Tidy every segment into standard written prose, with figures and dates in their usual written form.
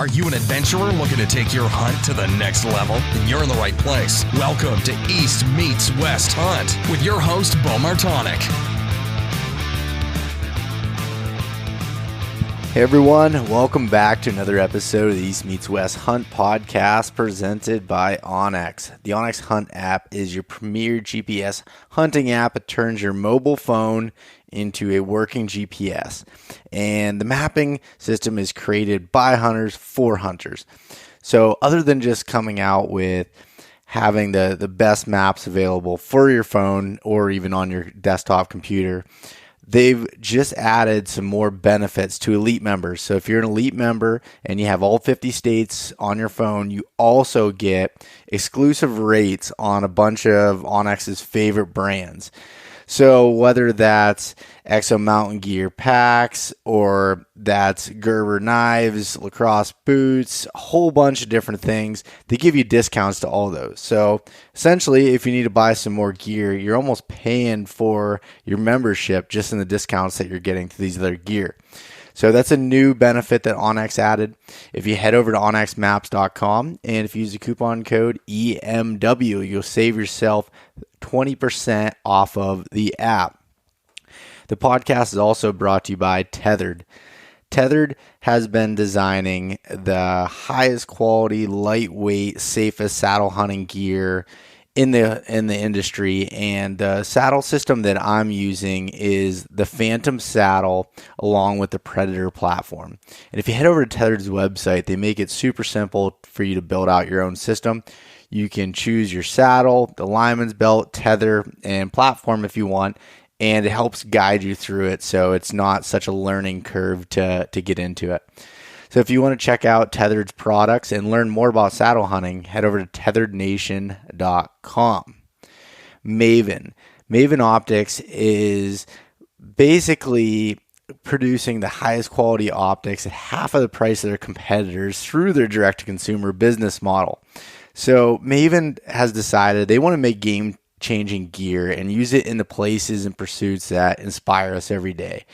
Are you an adventurer looking to take your hunt to the next level? Then you're in the right place. Welcome to East Meets West Hunt with your host, Beau Martonik. Hey everyone, welcome back to another episode of the East Meets West Hunt podcast presented by onX. The onX Hunt app is your premier GPS hunting app. It turns your mobile phone into a working GPS. And the mapping system is created by hunters for hunters. So other than just coming out with having the best maps available for your phone or even on your desktop computer, they've just added some more benefits to elite members. So if you're an elite member and you have all 50 states on your phone, you also get exclusive rates on a bunch of onX's favorite brands. So whether that's Exo Mountain Gear packs or that's Gerber knives, lacrosse boots, a whole bunch of different things, they give you discounts to all those. So essentially, if you need to buy some more gear, you're almost paying for your membership just in the discounts that you're getting to these other gear. So that's a new benefit that onX added. If you head over to onxmaps.com and if you use the coupon code EMW, you'll save yourself 20% off of the app. The podcast is also brought to you by Tethered. Tethered has been designing the highest quality, lightweight, safest saddle hunting gear in the industry, and the saddle system that I'm using is the Phantom saddle along with the Predator platform. And if you head over to Tethered's website, they make it super simple for you to build out your own system. You can choose your saddle, the lineman's belt, tether, and platform if you want, and it helps guide you through it so it's not such a learning curve to get into it. So if you want to check out Tethered's products and learn more about saddle hunting, head over to tetherednation.com. Maven Optics is basically producing the highest quality optics at half of the price of their competitors through their direct-to-consumer business model. So Maven has decided they want to make game-changing gear and use it in the places and pursuits that inspire us every day.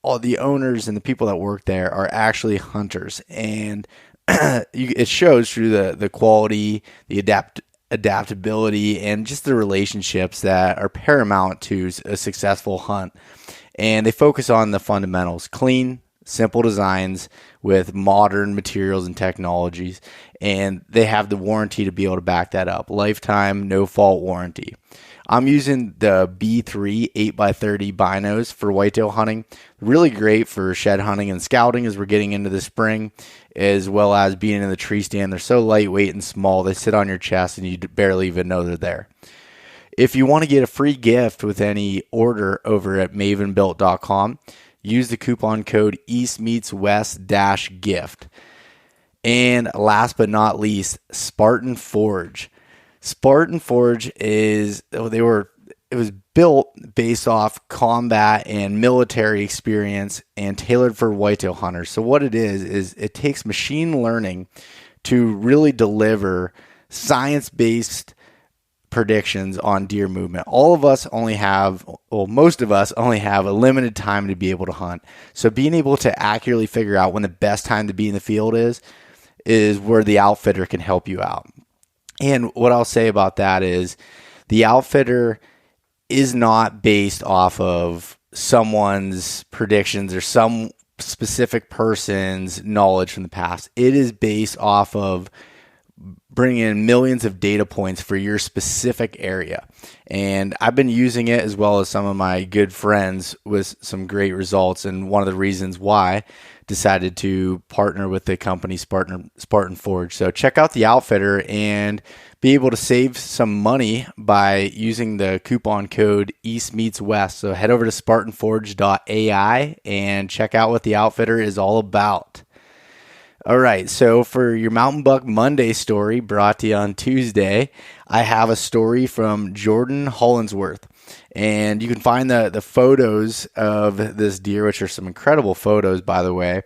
All the owners and the people that work there are actually hunters, and it shows through the quality, the adaptability, and just the relationships that are paramount to a successful hunt. And they focus on the fundamentals: clean, simple designs with modern materials and technologies, and they have the warranty to be able to back that up. Lifetime, no fault warranty. I'm using the B3 8x30 binos for whitetail hunting. Really great for shed hunting and scouting as we're getting into the spring, as well as being in the tree stand. They're so lightweight and small, they sit on your chest and you barely even know they're there. If you want to get a free gift with any order over at mavenbuilt.com, use the coupon code EastMeetsWest-gift. And last but not least, Spartan Forge. Spartan Forge it was built based off combat and military experience and tailored for whitetail hunters. So what it is it takes machine learning to really deliver science-based predictions on deer movement. Most of us only have a limited time to be able to hunt. So being able to accurately figure out when the best time to be in the field is where the outfitter can help you out. And what I'll say about that is the outfitter is not based off of someone's predictions or some specific person's knowledge from the past. It is based off of bringing in millions of data points for your specific area. And I've been using it as well as some of my good friends with some great results. And one of the reasons why I decided to partner with the company Spartan Forge. So check out the outfitter and be able to save some money by using the coupon code EastMeetsWest. So head over to SpartanForge.ai and check out what the outfitter is all about. All right, so for your Mountain Buck Monday story brought to you on Tuesday, I have a story from Jordan Hollinsworth. And you can find the photos of this deer, which are some incredible photos, by the way,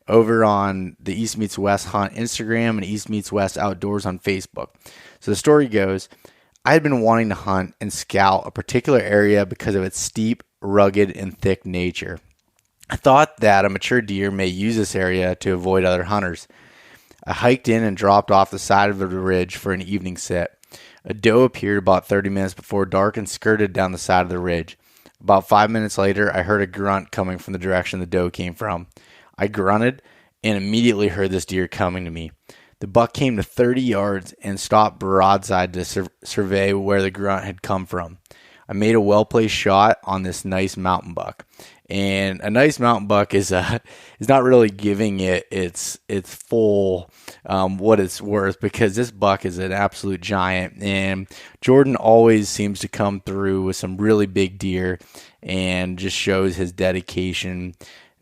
over on the East Meets West Hunt Instagram and East Meets West Outdoors on Facebook. So the story goes, I had been wanting to hunt and scout a particular area because of its steep, rugged, and thick nature. I thought that a mature deer may use this area to avoid other hunters. I hiked in and dropped off the side of the ridge for an evening sit. A doe appeared about 30 minutes before dark and skirted down the side of the ridge. About 5 minutes later, I heard a grunt coming from the direction the doe came from. I grunted and immediately heard this deer coming to me. The buck came to 30 yards and stopped broadside to survey where the grunt had come from. I made a well-placed shot on this nice mountain buck. And a nice mountain buck is not really giving it its full what it's worth, because this buck is an absolute giant. And Jordan always seems to come through with some really big deer and just shows his dedication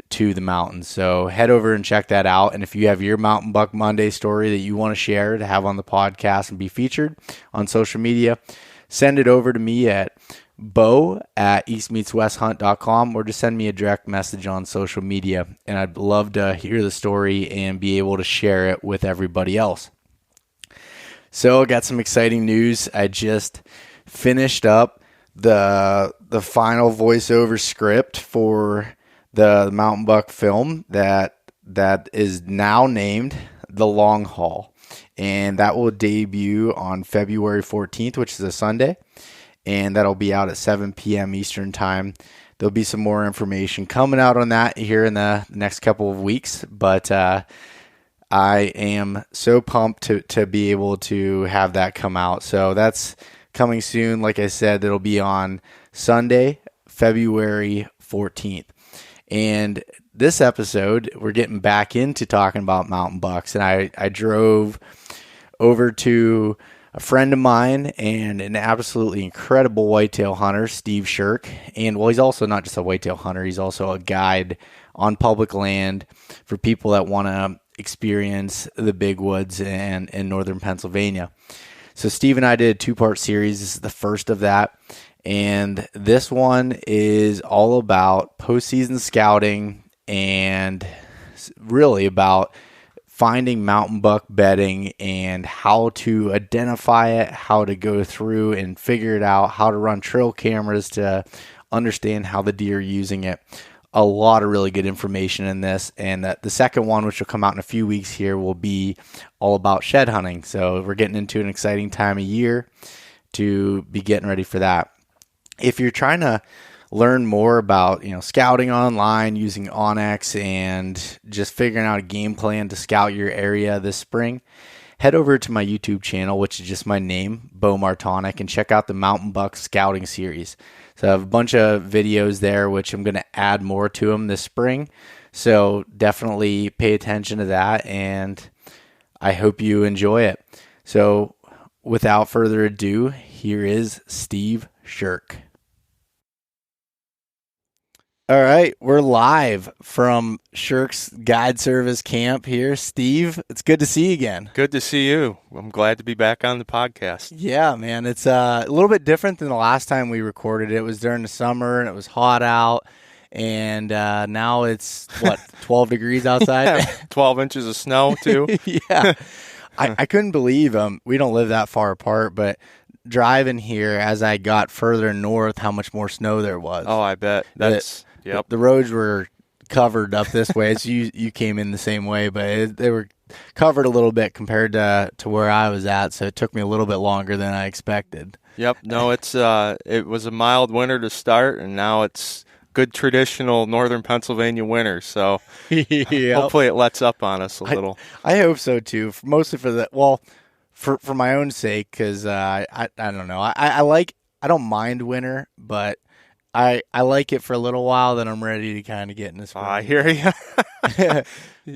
to the mountains. So head over and check that out. And if you have your Mountain Buck Monday story that you want to share to have on the podcast and be featured on social media, send it over to me at beau@eastmeetswesthunt.com, or just send me a direct message on social media, and I'd love to hear the story and be able to share it with everybody else. So I got some exciting news. I just finished up the final voiceover script for the Mountain Buck film that is now named The Long Haul, and that will debut on February 14th, which is a Sunday. And that'll be out at 7 p.m. Eastern Time. There'll be some more information coming out on that here in the next couple of weeks. But I am so pumped to be able to have that come out. So that's coming soon. Like I said, it'll be on Sunday, February 14th. And this episode, we're getting back into talking about mountain bucks. And I drove over to a friend of mine and an absolutely incredible whitetail hunter, Steve Sherk. And well, he's also not just a whitetail hunter, he's also a guide on public land for people that want to experience the big woods in northern Pennsylvania. So Steve and I did a 2-part series. This is the first of that. And this one is all about postseason scouting and really about finding mountain buck bedding and how to identify it, how to go through and figure it out, how to run trail cameras to understand how the deer are using it. A lot of really good information in this. And the second one, which will come out in a few weeks here, will be all about shed hunting. So we're getting into an exciting time of year to be getting ready for that. If you're trying to learn more about, scouting online using onX and just figuring out a game plan to scout your area this spring, head over to my YouTube channel, which is just my name, Beau Martonik, and check out the Mountain Buck Scouting Series. So I have a bunch of videos there, which I'm going to add more to them this spring. So definitely pay attention to that, and I hope you enjoy it. So without further ado, here is Steve Sherk. All right, we're live from Sherk's Guide Service Camp here. Steve, it's good to see you again. Good to see you. I'm glad to be back on the podcast. Yeah, man. It's a little bit different than the last time we recorded. It was during the summer, and it was hot out, and now it's, 12 degrees outside? Yeah, 12 inches of snow, too. Yeah. I couldn't believe we don't live that far apart, but driving here as I got further north, how much more snow there was. Oh, I bet. Yep. The roads were covered up this way. So you came in the same way, but they were covered a little bit compared to where I was at. So it took me a little bit longer than I expected. Yep. No, it was a mild winter to start, and now it's good traditional northern Pennsylvania winter. So Yep. Hopefully it lets up on us a little. I hope so too. Mostly for the for my own sake, because I don't know. I don't mind winter, but I like it for a little while, then I'm ready to kind of get in this. I hear you.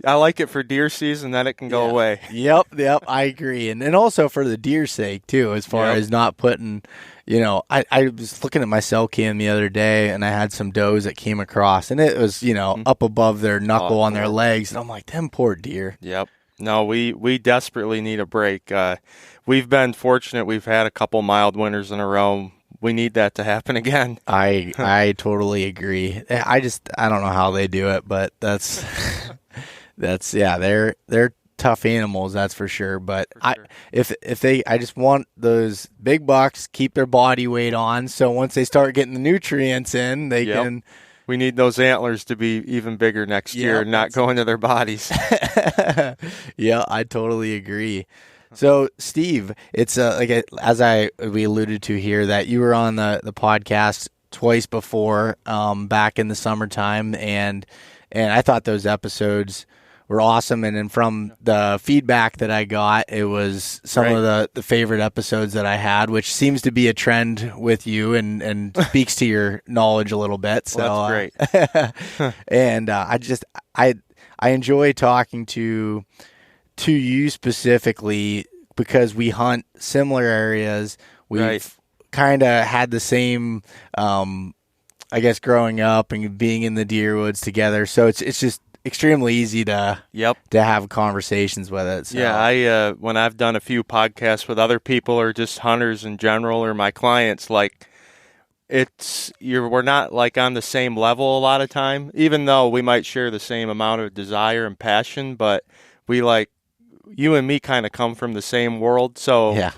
I like it for deer season, then it can go away. Yep, I agree. And also for the deer's sake, too, as far as not putting, I was looking at my cell cam the other day, and I had some does that came across, and it was, up above their knuckle on their legs, and I'm like, them poor deer. Yep. No, we desperately need a break. We've been fortunate. We've had a couple mild winters in a row. We need that to happen again. I totally agree. I don't know how they do it, but that's they're tough animals, that's for sure. But I just want those big bucks keep their body weight on, so once they start getting the nutrients in, they can We need those antlers to be even bigger next year and not go into their bodies. Yeah, I totally agree. So, Steve, it's we alluded to here that you were on the podcast twice before, back in the summertime, and I thought those episodes were awesome. And then from the feedback that I got, it was some of the favorite episodes that I had, which seems to be a trend with you and speaks to your knowledge a little bit. So well, that's great. And I enjoy talking to you specifically because we hunt similar areas. We've kind of had the same, I guess, growing up and being in the deer woods together. So it's just extremely easy to have conversations with it. So. Yeah, I when I've done a few podcasts with other people or just hunters in general or my clients, like we're not like on the same level a lot of time, even though we might share the same amount of desire and passion, but you and me kind of come from the same world. So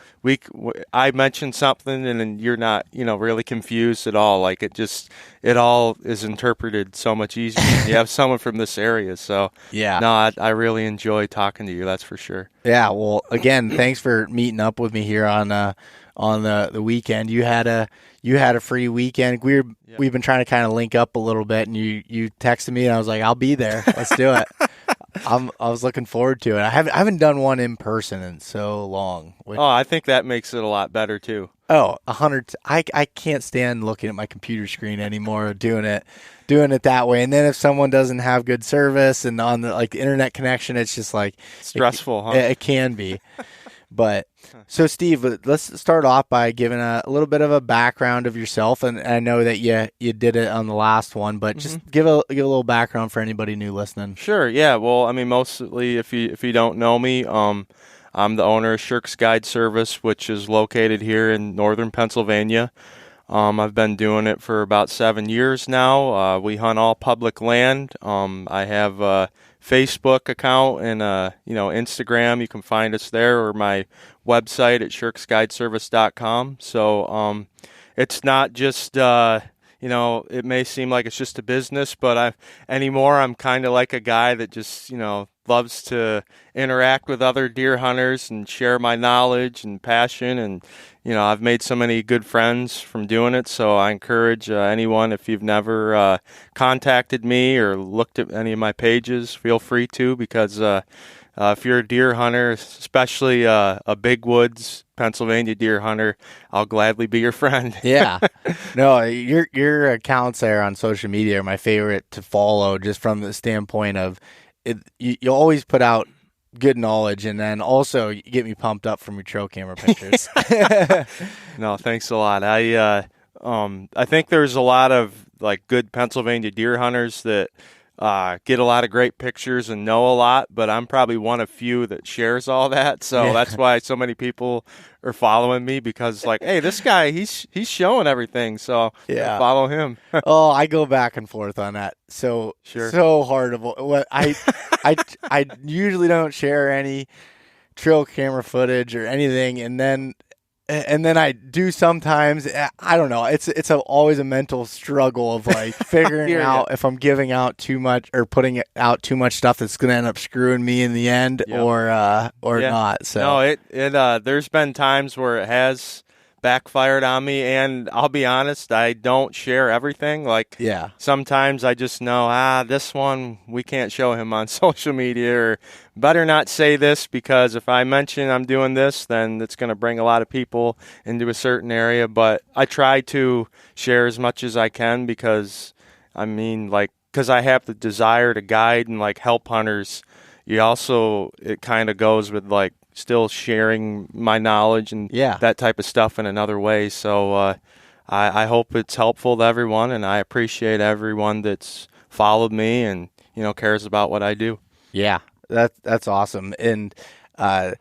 I mentioned something and then you're not, really confused at all. Like it all is interpreted so much easier. You have someone from this area. So I really enjoy talking to you. That's for sure. Yeah. Well, again, thanks for meeting up with me here on the weekend. You had a free weekend. We've been trying to kind of link up a little bit, and you texted me, and I was like, I'll be there. Let's do it. I was looking forward to it. I haven't done one in person in so long. I think that makes it a lot better too. Oh, 100. I can't stand looking at my computer screen anymore, doing it that way. And then if someone doesn't have good service and on the internet connection, it's just like stressful. It can be. But so, Steve, let's start off by giving a little bit of a background of yourself. And I know that you did it on the last one, but just give a little background for anybody new listening. Sure. Yeah. Well, I mean, mostly if you don't know me, I'm the owner of Sherk's Guide Service, which is located here in northern Pennsylvania. I've been doing it for about 7 years now. We hunt all public land. I have a Facebook account and Instagram. You can find us there, or my website at sherksguideservice.com. So it's not just it may seem like it's just a business, but I'm kind of like a guy that just loves to interact with other deer hunters and share my knowledge and passion. And, I've made so many good friends from doing it. So I encourage anyone, if you've never contacted me or looked at any of my pages, feel free to, because if you're a deer hunter, especially a big woods Pennsylvania deer hunter, I'll gladly be your friend. Yeah. No, your accounts there on social media are my favorite to follow, just from the standpoint of you always put out good knowledge, and then also you get me pumped up from your trail camera pictures. No, thanks a lot. I think there's a lot of good Pennsylvania deer hunters that get a lot of great pictures and know a lot, but I'm probably one of few that shares all that. So that's why so many people are following me, because hey, this guy, he's showing everything. So follow him. Oh, I go back and forth on that. So sure. So hard. I usually don't share any trail camera footage or anything, and then I do sometimes. I don't know. It's always a mental struggle of figuring out if I'm giving out too much or putting out too much stuff that's going to end up screwing me in the end, or not. So no, it there's been times where it has backfired on me, and I'll be honest, I don't share everything. Sometimes I just know, this one we can't show him on social media, or better not say this, because if I mention I'm doing this, then it's going to bring a lot of people into a certain area. But I try to share as much as I can, because I have the desire to guide and help hunters. It kind of goes with still sharing my knowledge and that type of stuff in another way. So I hope it's helpful to everyone, and I appreciate everyone that's followed me and cares about what I do. Yeah, that's awesome. And I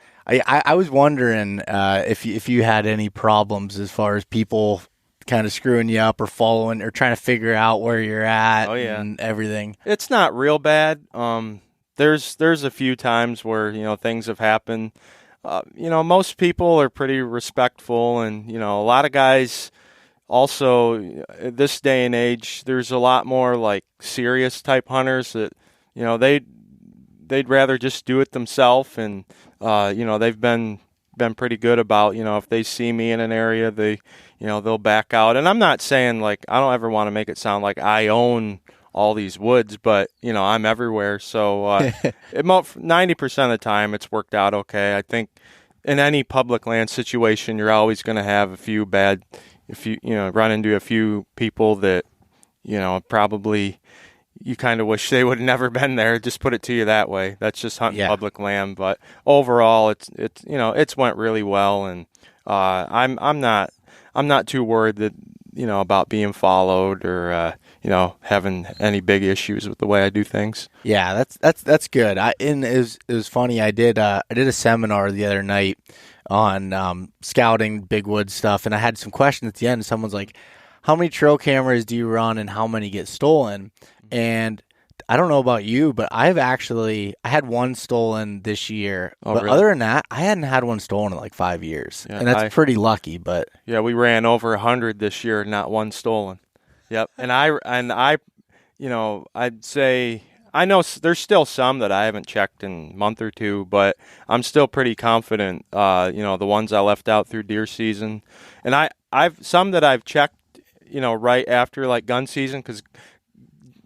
was wondering if you had any problems as far as people kind of screwing you up or following or trying to figure out where you're at and everything. It's not real bad. There's a few times where, things have happened. Most people are pretty respectful, and, a lot of guys, also, this day and age, there's a lot more like serious type hunters that, they'd rather just do it themselves, and they've been pretty good about, if they see me in an area, they'll back out. And I'm not saying, like, I don't ever want to make it sound like I own all these woods, but I'm everywhere. So 90% of the time it's worked out okay. I think in any public land situation, you're always going to have if you run into a few people that probably you kind of wish they would have never been there. Just put it to you that way. That's just hunting public land. But overall, it's went really well, and I'm not too worried that about being followed or having any big issues with the way I do things. Yeah, that's good. It was funny. I did a seminar the other night on scouting big wood stuff, and I had some questions at the end. Someone's like, "How many trail cameras do you run, and how many get stolen?" And I don't know about you, but I had one stolen this year. Oh, but really? Other than that, I hadn't had one stolen in like 5 years, and that's pretty lucky. But yeah, we ran over 100 this year, not one stolen. Yep, and I'd say I know there's still some that I haven't checked in a month or two, but I'm still pretty confident. The ones I left out through deer season, and I've some that I've checked, right after like gun season, because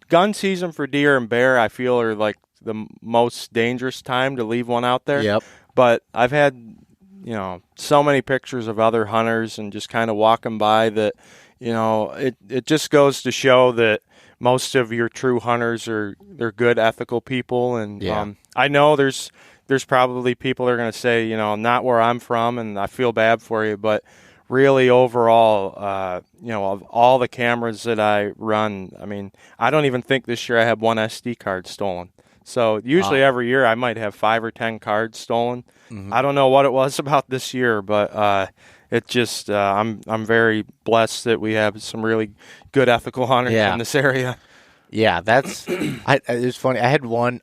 gun season for deer and bear, I feel, are like the most dangerous time to leave one out there. Yep. But I've had, so many pictures of other hunters and just kind of walking by that, it just goes to show that most of your true hunters they're good, ethical people. And I know there's probably people that are going to say, not where I'm from, and I feel bad for you, but really overall, of all the cameras that I run, I mean, I don't even think this year I had one SD card stolen. So usually every year I might have 5 or 10 cards stolen. Mm-hmm. I don't know what it was about this year, but it just I'm very blessed that we have some really good ethical hunters in this area. Yeah, that's it was funny. I had one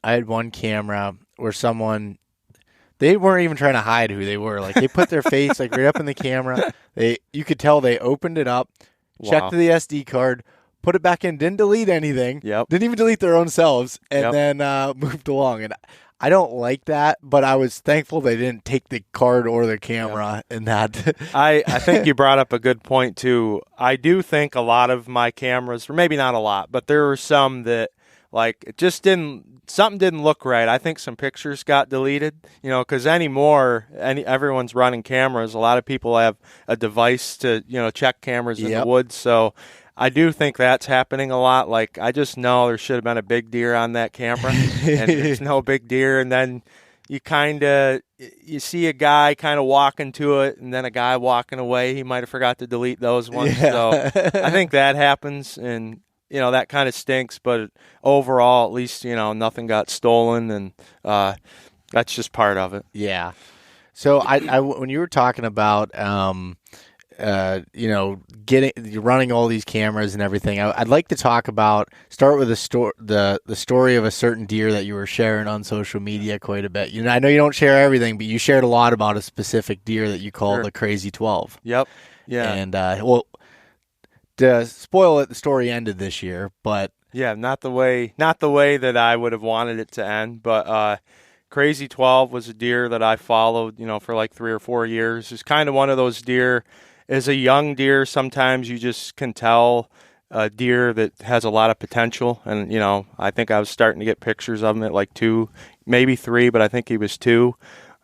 camera where someone, they weren't even trying to hide who they were. Like, they put their face like right up in the camera. You could tell they opened it up, checked the SD card, put it back in, didn't delete anything. Yep. Didn't even delete their own selves, and then moved along. And I don't like that, but I was thankful they didn't take the card or the camera in that. I think you brought up a good point too. I do think a lot of my cameras, or maybe not a lot, but there were some that, like, it just something didn't look right. I think some pictures got deleted, because everyone's running cameras. A lot of people have a device to, check cameras in the woods. So I do think that's happening a lot. Like, I just know there should have been a big deer on that camera, and there's no big deer. And then you see a guy kind of walking to it, and then a guy walking away. He might have forgot to delete those ones. Yeah. So I think that happens, and that kind of stinks, but overall, at least, nothing got stolen, and that's just part of it. Yeah. So I when you were talking about, running all these cameras and everything, I'd like to start with the story of a certain deer that you were sharing on social media quite a bit. I know you don't share everything, but you shared a lot about a specific deer that you call the Crazy 12. Yep. Yeah. And, to spoil it, the story ended this year, but yeah, not the way that I would have wanted it to end. But Crazy 12 was a deer that I followed, for like 3 or 4 years. It's kind of one of those deer. As a young deer, sometimes you just can tell a deer that has a lot of potential. And I think I was starting to get pictures of him at like 2, maybe 3, but I think he was 2.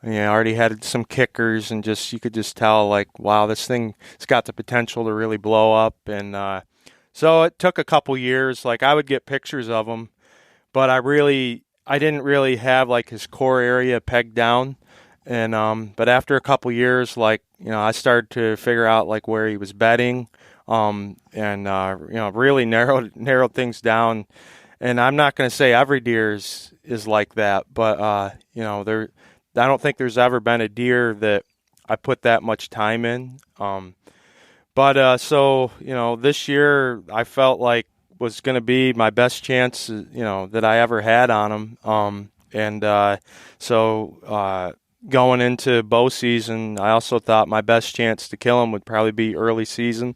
Already had some kickers, and you could just tell, like, wow, this thing, it's got the potential to really blow up. And so it took a couple years. Like, I would get pictures of him, but I didn't really have like his core area pegged down. And but after a couple years, like, I started to figure out like where he was bedding, and really narrowed things down. And I'm not going to say every deer is like that, but I don't think there's ever been a deer that I put that much time in. So this year I felt like was going to be my best chance, that I ever had on him. going into bow season, I also thought my best chance to kill him would probably be early season,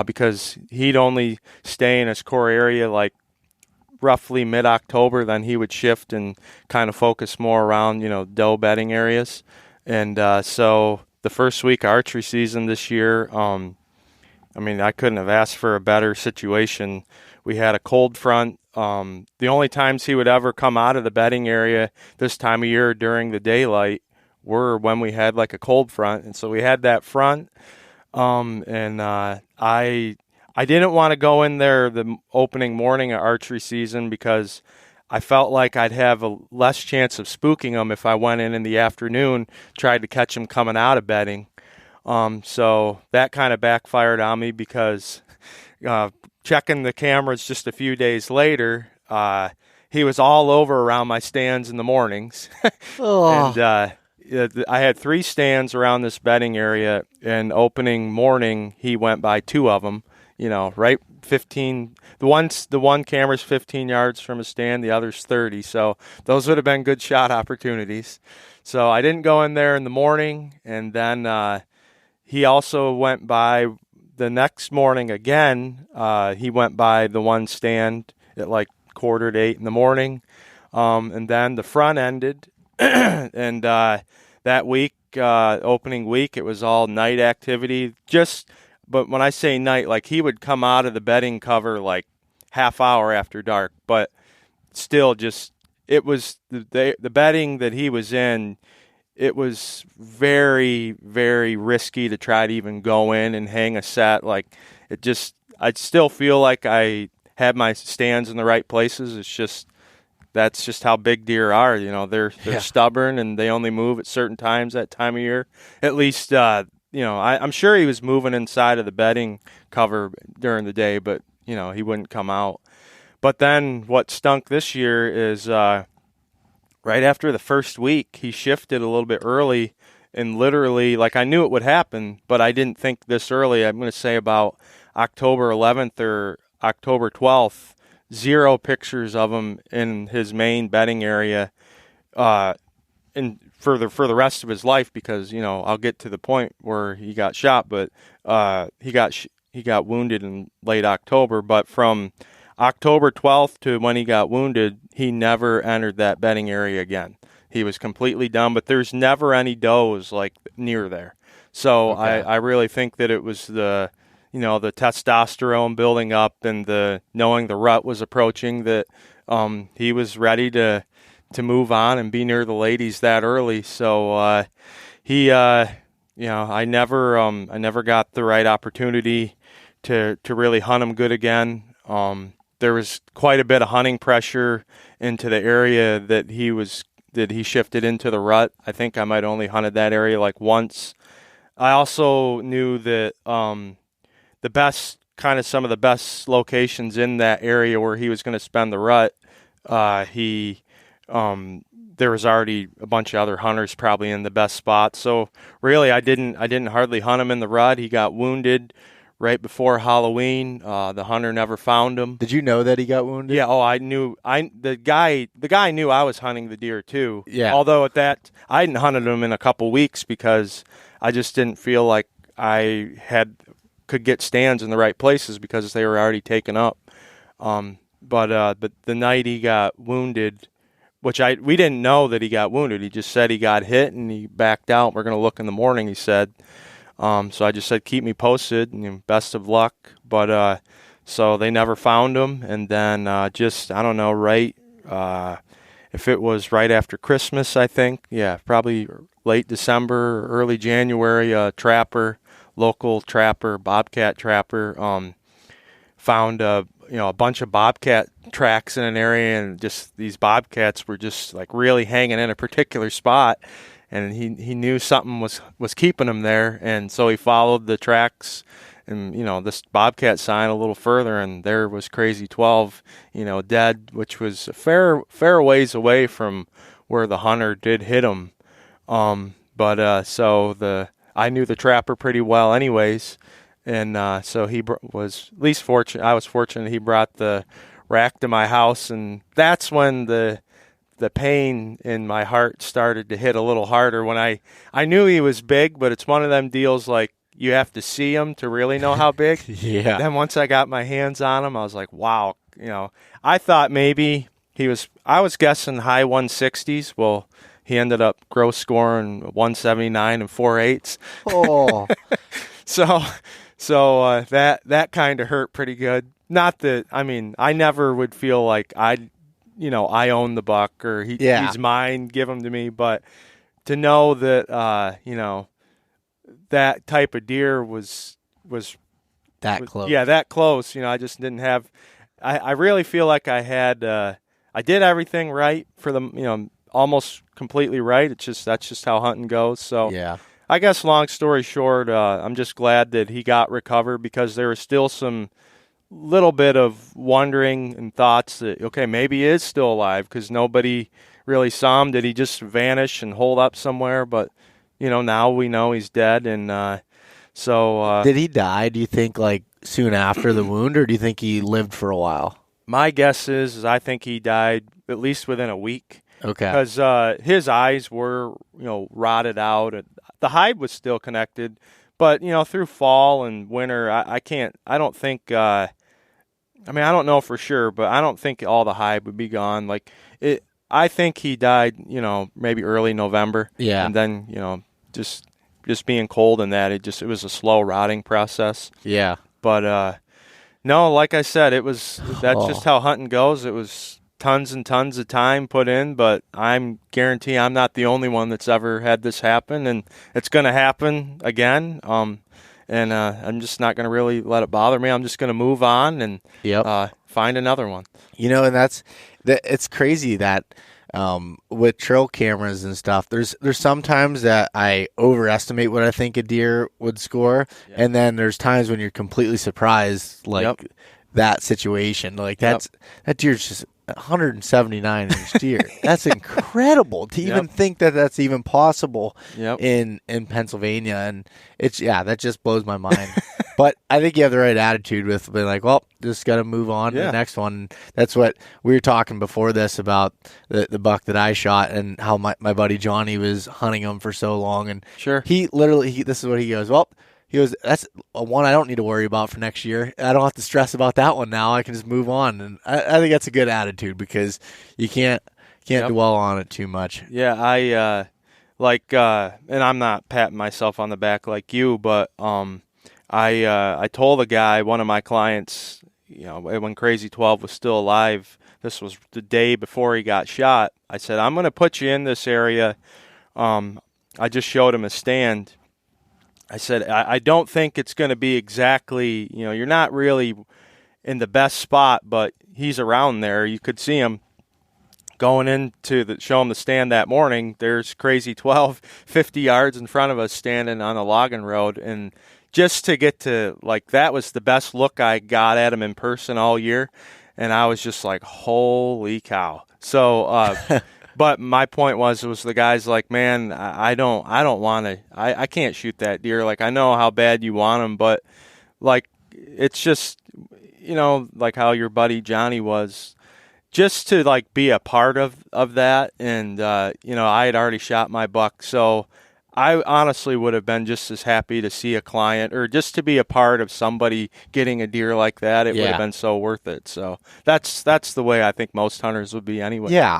because he'd only stay in his core area like roughly mid-October. Then he would shift and kind of focus more around, doe bedding areas. And so the first week of archery season this year, I couldn't have asked for a better situation. We had a cold front. The only times he would ever come out of the bedding area this time of year during the daylight were when we had like a cold front. And so we had that front. I didn't want to go in there the opening morning of archery season because I felt like I'd have a less chance of spooking him if I went in the afternoon, tried to catch him coming out of bedding. So that kind of backfired on me because checking the cameras just a few days later, he was all over around my stands in the mornings. Oh. And I had 3 stands around this bedding area, and opening morning he went by 2 of them. Right 15. The one camera's 15 yards from a stand, the other's 30. So those would have been good shot opportunities. So I didn't go in there in the morning, and then he also went by the next morning again. He went by the one stand at like 7:45 in the morning, and then the front ended, and that week, opening week, it was all night activity. But when I say night, like he would come out of the bedding cover like half hour after dark, but still it was the bedding that he was in. It was very, very risky to try to even go in and hang a set. Like I'd still feel like I had my stands in the right places. That's just how big deer are. They're stubborn and they only move at certain times that time of year. At least, I'm sure he was moving inside of the bedding cover during the day, but, he wouldn't come out. But then what stunk this year is right after the first week, he shifted a little bit early, and literally, like I knew it would happen, but I didn't think this early. I'm going to say about October 11th or October 12th, 0 pictures of him in his main bedding area and for the rest of his life, because I'll get to the point where he got shot, but he got wounded in late October. But from October 12th to when he got wounded, he never entered that bedding area again. He was completely done, but there's never any does like near there. So okay. I really think that it was the testosterone building up and knowing the rut was approaching, that he was ready to move on and be near the ladies that early. So I never got the right opportunity to really hunt him good again. There was quite a bit of hunting pressure into the area that he shifted into the rut. I think I might only hunted that area like once. I also knew that some of the best locations in that area where he was going to spend the rut, there was already a bunch of other hunters probably in the best spots. So really, I didn't hardly hunt him in the rut. He got wounded right before Halloween. The hunter never found him. Did you know that he got wounded? Yeah. Oh, I knew. The guy knew I was hunting the deer too. Yeah. Although at that, I hadn't hunted him in a couple weeks because I just didn't feel like I could get stands in the right places because they were already taken up. But the night he got wounded, we didn't know that he got wounded. He just said he got hit and he backed out. We're going to look in the morning, he said. So I just said, keep me posted and best of luck. But so they never found him. And then I don't know, right, if it was right after Christmas, I think. Yeah, probably late December, early January, local trapper, bobcat trapper, found a bunch of bobcat tracks in an area, and just these bobcats were just like really hanging in a particular spot, and he knew something was keeping them there, and so he followed the tracks and this bobcat sign a little further, and there was Crazy 12 dead, which was a fair ways away from where the hunter did hit him. I knew the trapper pretty well anyways, and so he was at least fortunate. I was fortunate he brought the rack to my house, and that's when the the pain in my heart started to hit a little harder when I knew he was big, but it's one of them deals like you have to see him to really know how big. Yeah. Then once I got my hands on him, I was like, wow. I thought maybe I was guessing high 160s. Well, he ended up gross scoring 179 and 4/8. Oh. So that kind of hurt pretty good. Not that, I never would feel like I own the buck or he's mine, give him to me. But to know that, that type of deer was close. Yeah, that close. I just didn't have. I really feel like I did everything right for the almost completely right. That's just how hunting goes. So yeah. I guess long story short, I'm just glad that he got recovered because there was still some little bit of wondering and thoughts that okay, maybe he is still alive because nobody really saw him. Did he just vanish and hold up somewhere? But now we know he's dead, and so did he die? Do you think like soon after the wound, or do you think he lived for a while? My guess is I think he died at least within a week. Okay. Because his eyes were, rotted out. And the hide was still connected. But, through fall and winter, I don't think, I don't know for sure, but I don't think all the hide would be gone. I think he died, maybe early November. Yeah. And then, just being cold and that, it was a slow rotting process. Yeah. But, no, like I said, that's just how hunting goes. It was tons and tons of time put in, but guarantee I'm not the only one that's ever had this happen, and it's going to happen again. And I'm just not going to really let it bother me. I'm just going to move on and find another one. And it's crazy that with trail cameras and stuff, there's sometimes that I overestimate what I think a deer would score, and then there's times when you're completely surprised, like that situation. Like that deer's just 179-inch deer. That's incredible to even think that that's even possible in Pennsylvania, and that just blows my mind. But I think you have the right attitude with being like, well, just got to move on to the next one. That's what we were talking before this about the buck that I shot and how my buddy Johnny was hunting him for so long, and he literally this is what he goes, well. He goes, that's one I don't need to worry about for next year. I don't have to stress about that one now. I can just move on. And I think that's a good attitude because you can't dwell on it too much. Yeah, I and I'm not patting myself on the back like you, but I told a guy, one of my clients, when Crazy 12 was still alive, this was the day before he got shot. I said, I'm going to put you in this area. I just showed him a stand. I said, I don't think it's going to be exactly, you're not really in the best spot, but he's around there. You could see him going show him the stand that morning. There's Crazy 12, 50 yards in front of us standing on a logging road. And just to get to, that was the best look I got at him in person all year. And I was just like, holy cow. So, but my point was the guy's like, man, I don't want to. I can't shoot that deer. I know how bad you want him, but it's just like how your buddy Johnny was, just to be a part of that. And I had already shot my buck, so I honestly would have been just as happy to see a client or just to be a part of somebody getting a deer like that. It would have been so worth it. So that's the way I think most hunters would be anyway. Yeah,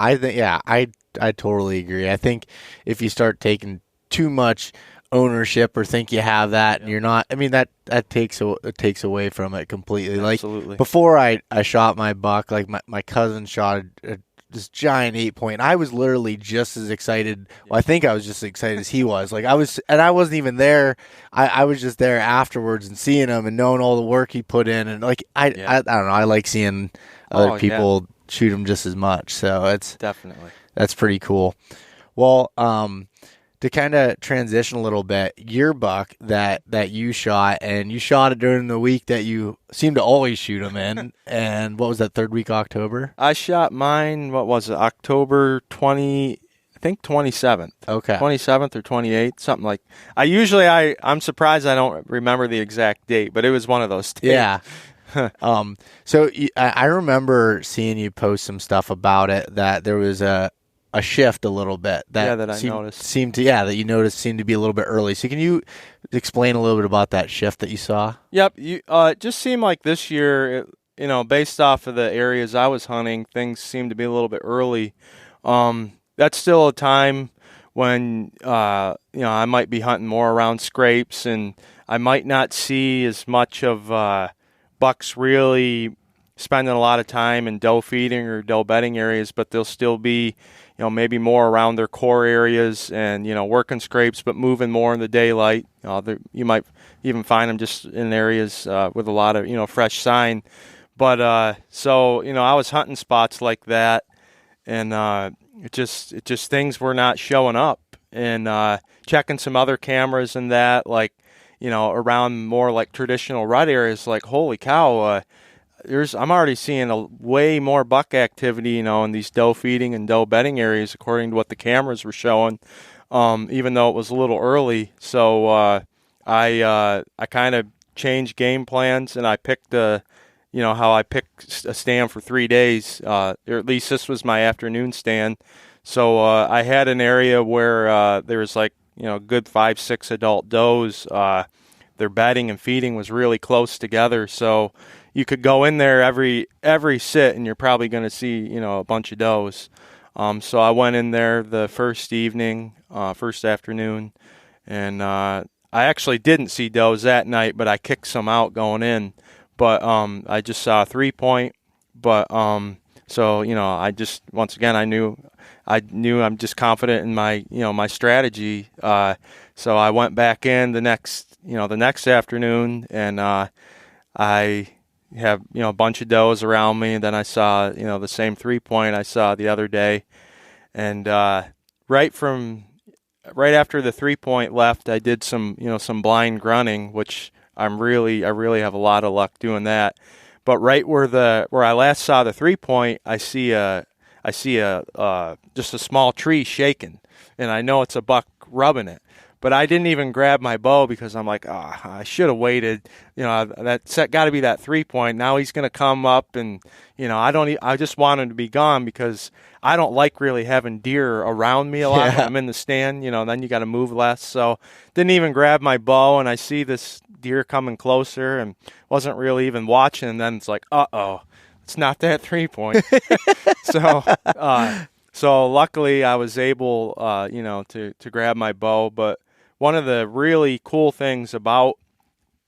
I totally agree. I think if you start taking too much ownership or think you have that and you're not, that takes away from it completely. Absolutely. Before I shot my buck, my cousin shot this giant 8-point. I was literally just as excited. Well, I think I was just as excited as he was. I wasn't even there. I was just there afterwards and seeing him and knowing all the work he put in. And I don't know. I like seeing other people shoot him just as much. So that's pretty cool. Well, to kind of transition a little bit, your buck that you shot, and you shot it during the week that you seem to always shoot them in, and what was that, third week October? I shot mine, what was it, October 27th. Okay. 27th or 28th, something like. I'm surprised I don't remember the exact date, but it was one of those days. Yeah. So I remember seeing you post some stuff about it, that there was a a shift a little bit that I noticed. that you noticed seemed to be a little bit early. So can you explain a little bit about that shift that you saw? Yep. It just seemed like this year, based off of the areas I was hunting, things seemed to be a little bit early. That's still a time when, I might be hunting more around scrapes, and I might not see as much of bucks really spending a lot of time in doe feeding or doe bedding areas, but they'll still be, maybe more around their core areas and, working scrapes, but moving more in the daylight. You might even find them just in areas with a lot of, fresh sign. But so, I was hunting spots like that, and it just things were not showing up. And checking some other cameras and that, like, around more like traditional rut areas, like, holy cow, I'm already seeing a way more buck activity, in these doe feeding and doe bedding areas, according to what the cameras were showing, even though it was a little early. So I kind of changed game plans, and I picked how I picked a stand for 3 days, or at least this was my afternoon stand. So I had an area where there was like, good 5-6 adult does. Their bedding and feeding was really close together, so you could go in there every sit, and you're probably going to see, a bunch of does. So I went in there the first afternoon, and I actually didn't see does that night, but I kicked some out going in. But I just saw a 3-point. But so I just, once again, I knew I'm just confident in my my strategy. So I went back in the next afternoon, and I have a bunch of does around me, and then I saw the same 3-point I saw the other day, and right after the 3-point left, I did some some blind grunting, which I really have a lot of luck doing that. But right where I last saw the 3-point, I see just a small tree shaking, and I know it's a buck rubbing it. But I didn't even grab my bow because I'm like, I should have waited. That's got to be that 3-point. Now he's going to come up, and I just want him to be gone because I don't like really having deer around me a lot when I'm in the stand. Then you got to move less. So didn't even grab my bow, and I see this deer coming closer, and wasn't really even watching. And then it's like, it's not that 3-point. So luckily I was able, to grab my bow. But one of the really cool things about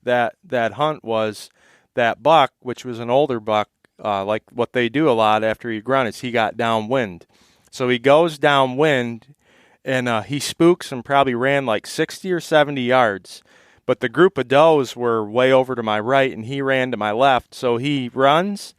that hunt was that buck, which was an older buck, like what they do a lot after he grunts, he got downwind. So he goes downwind, and he spooks and probably ran like 60 or 70 yards. But the group of does were way over to my right, and he ran to my left. So he runs,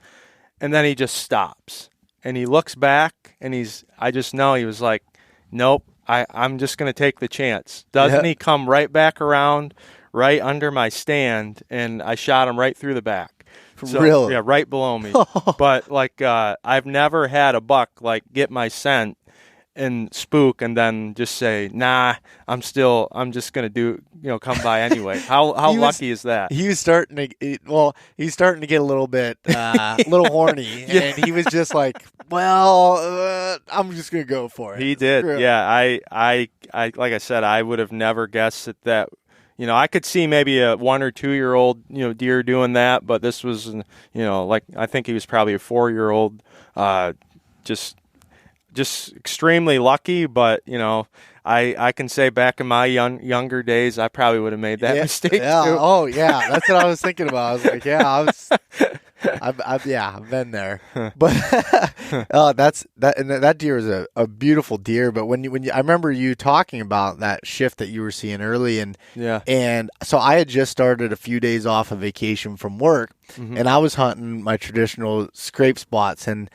and then he just stops. And he looks back, and I just know he was like, nope, I'm just going to take the chance. Doesn't he come right back around, right under my stand, and I shot him right through the back. So, really? Yeah, right below me. But, I've never had a buck, get my scent and spook and then just say, nah, I'm just going to come by anyway. How lucky is that? He was starting to get a little bit, little horny, and he was just like, well, I'm just going to go for it. He did. Yeah. I like I said, I would have never guessed that, I could see maybe a 1 or 2 year old, deer doing that, but this was, I think he was probably a 4-year-old, just extremely lucky. But I can say back in my younger days, I probably would have made that mistake too. Oh yeah, that's what I was thinking about. I was like, I've been there. But that deer is a beautiful deer. But when you I remember you talking about that shift that you were seeing early, and so I had just started a few days off of vacation from work, and I was hunting my traditional scrape spots, and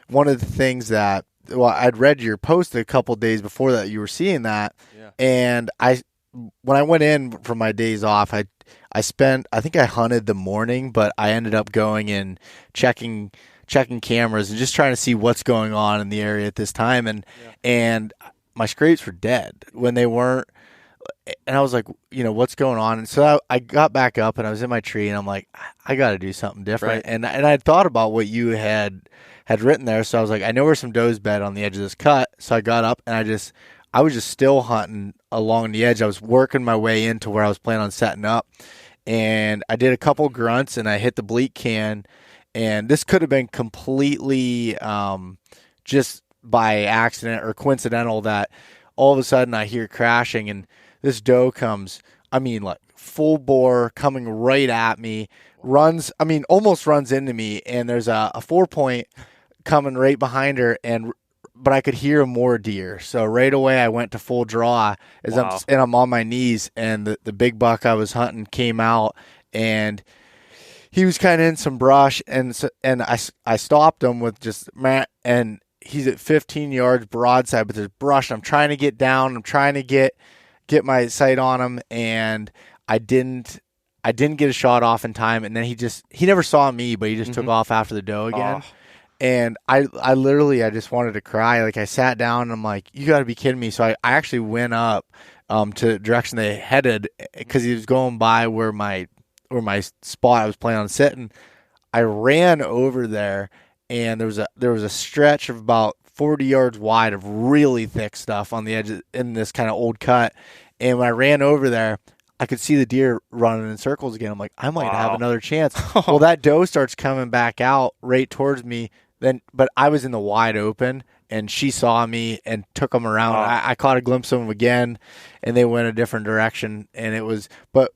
one of the things that, I'd read your post a couple days before that you were seeing that, and when I went in for my days off, I think I hunted the morning, but I ended up going and checking cameras and just trying to see what's going on in the area at this time, and my scrapes were dead when they weren't. And I was like, what's going on? And so I got back up, and I was in my tree, and I'm like, I got to do something different. Right. And I had thought about what you had had written there. So I was like, I know where some does bed on the edge of this cut. So I got up and I was just still hunting along the edge. I was working my way into where I was planning on setting up. And I did a couple grunts and I hit the bleak can. And this could have been completely just by accident or coincidental that all of a sudden I hear crashing and this doe comes, like full bore coming right at me, almost runs into me. And there's a 4-point coming right behind her but I could hear more deer. So right away I went to full draw I'm on my knees, and the big buck I was hunting came out, and he was kind of in some brush, and I stopped him with just and he's at 15 yards broadside, but there's brush. I'm trying to get down. I'm trying to get my sight on him, and I didn't get a shot off in time. And then he never saw me, but he just took off after the doe again. Oh. And I literally just wanted to cry. Like I sat down and I'm like, you got to be kidding me. So I actually went up to the direction they headed because he was going by where my spot I was planning on sitting. I ran over there, and there was a stretch of about 40 yards wide of really thick stuff on the edge in this kind of old cut. And when I ran over there, I could see the deer running in circles again. I'm like, I might have another chance. Well, that doe starts coming back out right towards me. But I was in the wide open, and she saw me and took them around. I caught a glimpse of them again, and they went a different direction. And but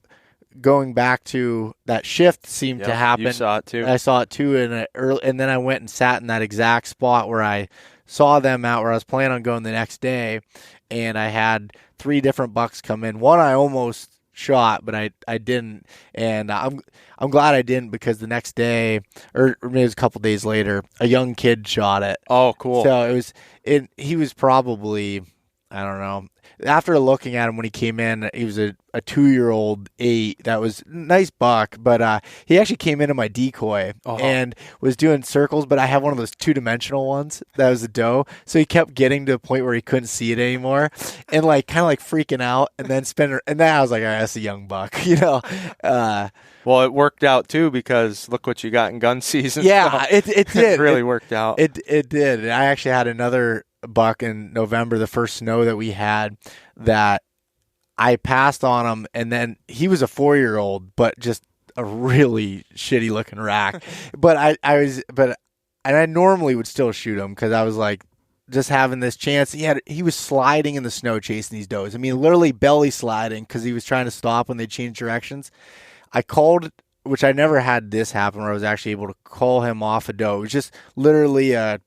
going back to that shift seemed to happen. You saw it too. I saw it too, and then I went and sat in that exact spot where I saw them out, where I was planning on going the next day, and I had 3 different bucks come in. One I almost shot, but I didn't, and I'm glad I didn't, because the next day, or maybe it was a couple days later, a young kid shot it. Oh, cool. So he was probably, I don't know, after looking at him when he came in, he was a 2-year-old 8. That was a nice buck, but he actually came into my decoy and was doing circles, but I have one of those 2-dimensional ones that was a doe, so he kept getting to the point where he couldn't see it anymore, and kind of freaking out, and then and then I was like, all right, that's a young buck, Well, it worked out too, because look what you got in gun season. Yeah, it did. It really worked out. It did. And I actually had another buck in November, the first snow that we had, that I passed on him, and then he was a 4-year-old, but just a really shitty looking rack. But I normally would still shoot him, because I was like, just having this chance. He was sliding in the snow chasing these does. Literally belly sliding, because he was trying to stop when they changed directions. I called, which I never had this happen, where I was actually able to call him off a doe. It was just literally a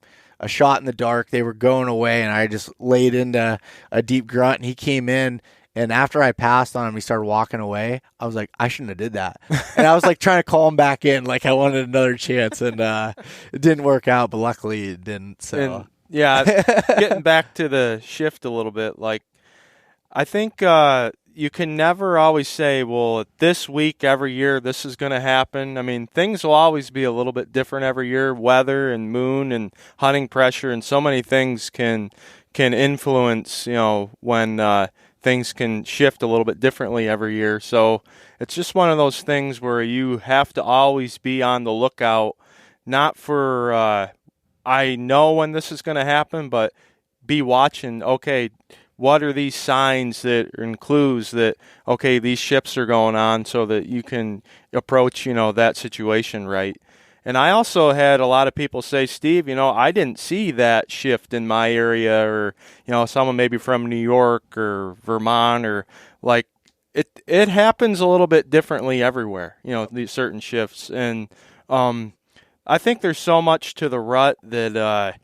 shot in the dark. They were going away, and I just laid into a deep grunt, and he came in, and after I passed on him, he started walking away. I was like, I shouldn't have did that. And I was trying to call him back in, I wanted another chance, and it didn't work out, but luckily it didn't. So and, yeah, getting back to the shift a little bit, I think you can never always say, well, this week, every year, this is going to happen. Things will always be a little bit different every year. Weather and moon and hunting pressure and so many things can influence, when things can shift a little bit differently every year. So it's just one of those things where you have to always be on the lookout, not for, I know when this is going to happen, but be watching, okay, what are these signs and clues that, okay, these shifts are going on, so that you can approach, that situation right. And I also had a lot of people say, Steve, I didn't see that shift in my area, or, someone maybe from New York or Vermont, or it happens a little bit differently everywhere, these certain shifts. And I think there's so much to the rut that,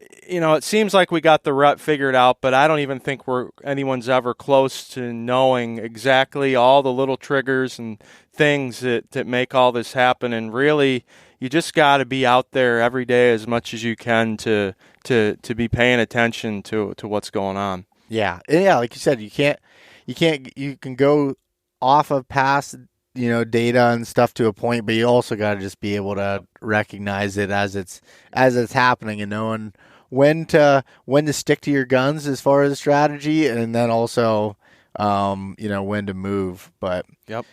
it seems like we got the rut figured out, but I don't even think anyone's ever close to knowing exactly all the little triggers and things that make all this happen. And really, you just got to be out there every day as much as you can to be paying attention to what's going on. Yeah, like you said, you can go off of past data and stuff to a point, but you also got to just be able to recognize it as it's happening, and knowing when to stick to your guns as far as strategy, and then also when to move. But yep.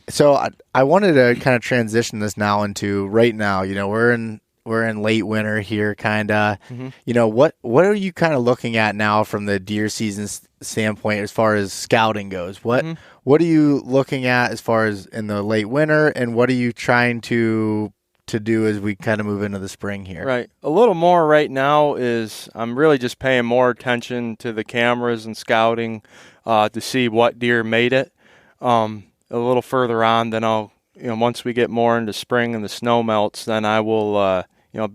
So I wanted to kind of transition this now into right now. We're in we're in late winter here, kind of. Mm-hmm. You know, what are you kind of looking at now from the deer season standpoint as far as scouting goes? What are you looking at as far as in the late winter, and what are you trying to do as we kind of move into the spring here? Right. A little more right now is I'm really just paying more attention to the cameras and scouting to see what deer made it. A little further on, then I'll, once we get more into spring and the snow melts, then I will,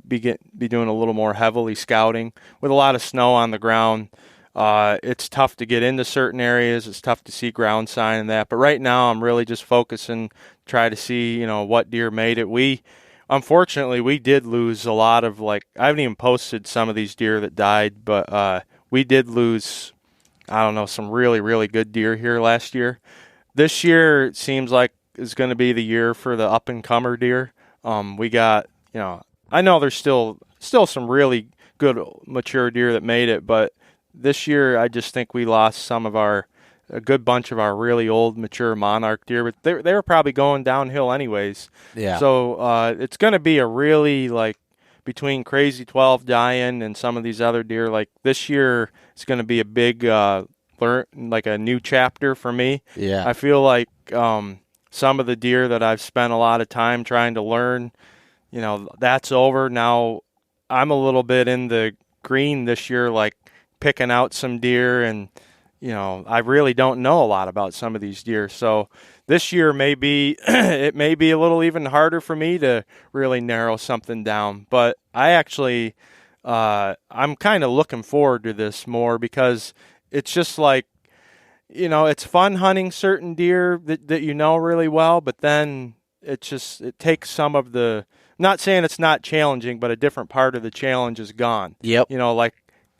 be doing a little more heavily scouting. With a lot of snow on the ground, it's tough to get into certain areas. It's tough to see ground sign and that. But right now, I'm really just focusing, try to see, what deer made it. Unfortunately, we did lose a lot of, I haven't even posted some of these deer that died, but we did lose, I don't know, some really, really good deer here last year. This year, it seems like is going to be the year for the up-and-comer deer. We got, I know there's still some really good mature deer that made it, but this year I just think we lost a good bunch of our really old mature monarch deer, but they were probably going downhill anyways. Yeah. So it's going to be a really, between Crazy 12 dying and some of these other deer, this year it's going to be a big a new chapter for me. Yeah. I feel like some of the deer that I've spent a lot of time trying to learn, that's over. Now I'm a little bit in the green this year, picking out some deer, and I really don't know a lot about some of these deer. So this year it may be a little even harder for me to really narrow something down. But I actually, I'm kind of looking forward to this more because it's just it's fun hunting certain deer that really well, but then it takes some of the, not saying it's not challenging, but a different part of the challenge is gone. Yep.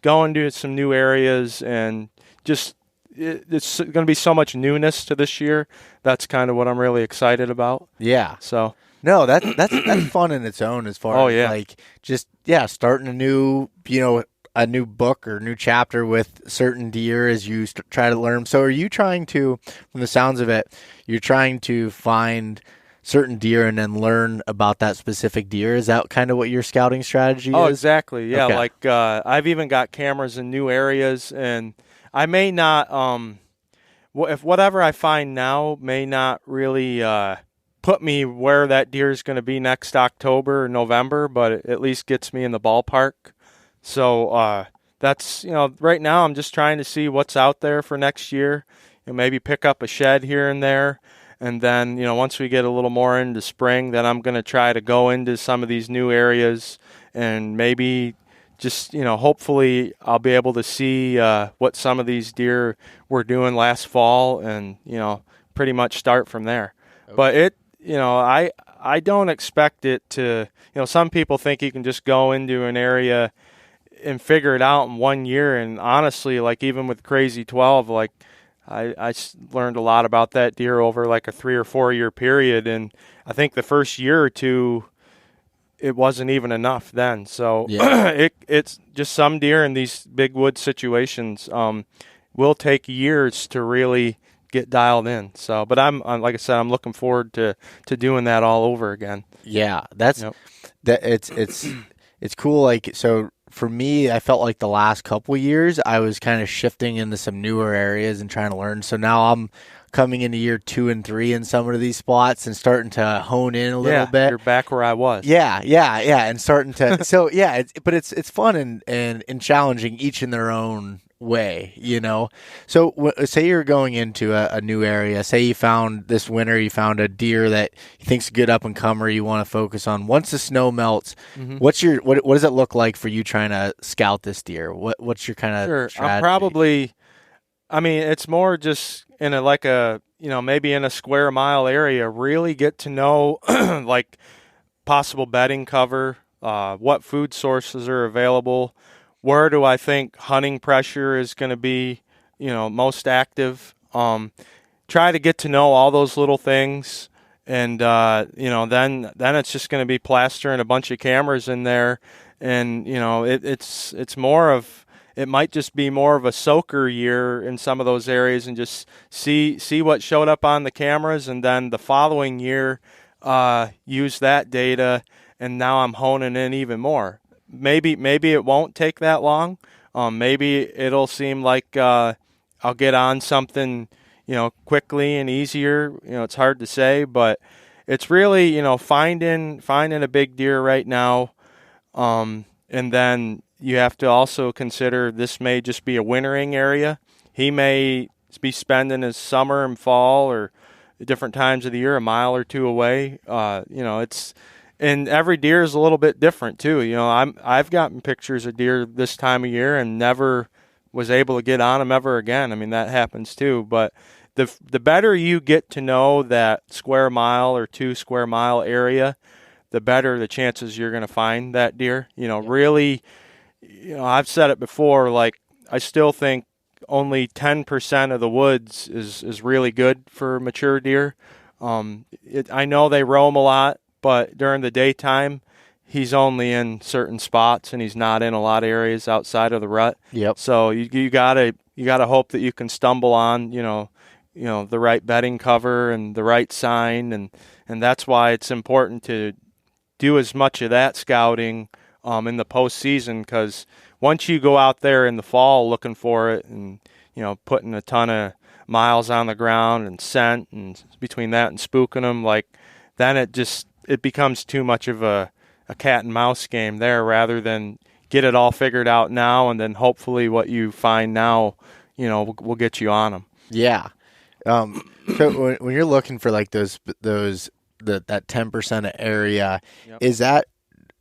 Going to some new areas and just it's going to be so much newness to this year. That's kind of what I'm really excited about. Yeah. So no, that's fun in its own as far as starting a new a new book or new chapter with certain deer as you try to learn. So are you trying to, from the sounds of it, you're trying to find certain deer and then learn about that specific deer? Is that kind of what your scouting strategy is? Oh, exactly. Yeah. Okay. I've even got cameras in new areas, and I may not, if whatever I find now may not really put me where that deer is going to be next October or November, but it at least gets me in the ballpark. So that's, right now I'm just trying to see what's out there for next year, maybe pick up a shed here and there. And then, once we get a little more into spring, then I'm going to try to go into some of these new areas and maybe just, hopefully I'll be able to see what some of these deer were doing last fall and, pretty much start from there. Okay. But I don't expect it to, some people think you can just go into an area and figure it out in 1 year. And honestly, even with Crazy 12, I learned a lot about that deer over a 3 or 4 year period, and I think the first year or two, it wasn't even enough then. So yeah. It's just some deer in these big wood situations will take years to really get dialed in. So, but I'm like I said, I'm looking forward to doing that all over again. Yeah, it's cool. So. For me, I felt like the last couple years, I was kind of shifting into some newer areas and trying to learn. So now I'm coming into year 2 and 3 in some of these spots and starting to hone in a little bit. You're back where I was. Yeah, and starting to. So yeah, it's fun and challenging, each in their own way, So say you're going into a new area. Say you found this winter, you found a deer that you think's a good up and comer. You want to focus on. Once the snow melts, mm-hmm. what does it look like for you trying to scout this deer? What's your kind of strategy? I'm probably. I mean, it's more just in maybe in a square mile area. Really get to know possible bedding cover, what food sources are available. Where do I think hunting pressure is going to be, most active? Try to get to know all those little things, and then it's just going to be plastering a bunch of cameras in there, and it's more of, it might just be more of a soaker year in some of those areas, and just see what showed up on the cameras, and then the following year use that data and now I'm honing in even more. Maybe it won't take that long. Maybe it'll seem like I'll get on something, quickly and easier. It's hard to say, but it's really, finding a big deer right now. And then you have to also consider this may just be a wintering area. He may be spending his summer and fall or different times of the year a mile or two away. And every deer is a little bit different too. I've gotten pictures of deer this time of year and never was able to get on them ever again. I mean, that happens too. But the better you get to know that square mile or 2 square mile area, the better the chances you're going to find that deer. Really, I've said it before, like I still think only 10% of the woods is really good for mature deer. I know they roam a lot, but during the daytime, he's only in certain spots and he's not in a lot of areas outside of the rut. Yep. So you gotta hope that you can stumble on, the right bedding cover and the right sign, and that's why it's important to do as much of that scouting in the postseason, because once you go out there in the fall looking for it and putting a ton of miles on the ground and scent, and between that and spooking them, like then it becomes too much of a cat and mouse game there, rather than get it all figured out now and then hopefully what you find now will get you on them. Yeah. So when you're looking for like that 10% area, Yep.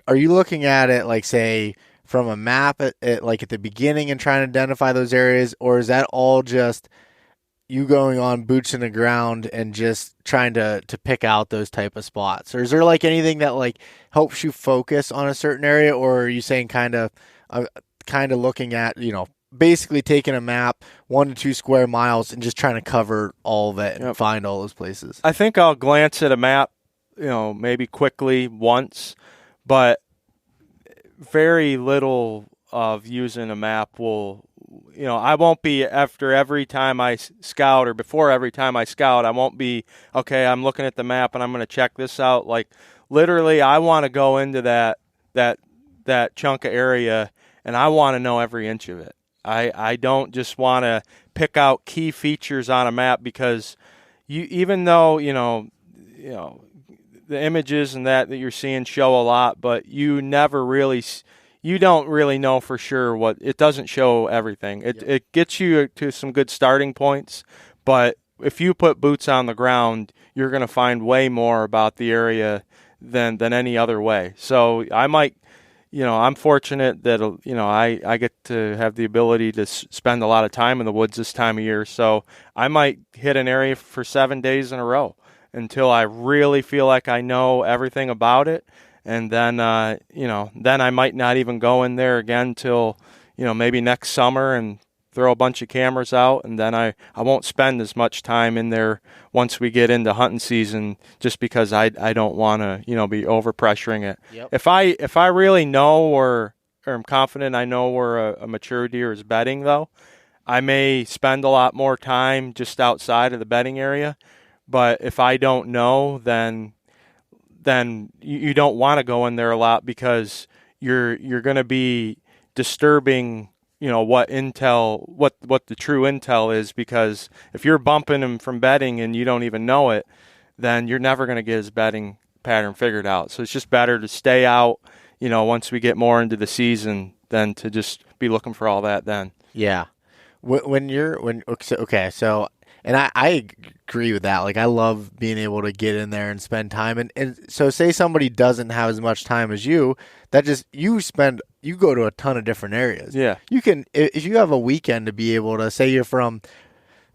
Are you looking at it like, say, from a map like at the beginning and trying to identify those areas, or is that all just you going on boots in the ground and just trying to pick out those type of spots? Or is there like anything that like helps you focus on a certain area, or are you saying kind of looking at, basically taking a map 1 to 2 square miles and just trying to cover all of it and find all those places? I think I'll glance at a map, maybe quickly once, but very little of using a map will, I won't be after every time I scout or before every time I scout, I won't be, okay, I'm looking at the map and I'm going to check this out. Like literally I want to go into that chunk of area and I want to know every inch of it. I don't just want to pick out key features on a map, because even though, the images and that you're seeing show a lot, but you don't really know for sure what it doesn't show everything. It gets you to some good starting points, but if you put boots on the ground, you're going to find way more about the area than any other way. So I might, I'm fortunate that, I get to have the ability to spend a lot of time in the woods this time of year. So I might hit an area for 7 days in a row until I really feel like I know everything about it. And then, then I might not even go in there again till, maybe next summer and throw a bunch of cameras out. And then I won't spend as much time in there once we get into hunting season, just because I don't want to, be overpressuring it. Yep. If I really know or am confident I know where a mature deer is bedding, though, I may spend a lot more time just outside of the bedding area. But if I don't know, then you don't want to go in there a lot, because you're going to be disturbing, what the true intel is, because if you're bumping him from bedding and you don't even know it, then you're never going to get his bedding pattern figured out. So it's just better to stay out, once we get more into the season, than to just be looking for all that then. Yeah. And I agree with that. Like, I love being able to get in there and spend time. And so say somebody doesn't have as much time as you, you go to a ton of different areas. Yeah. You can, if you have a weekend to be able to, say you're from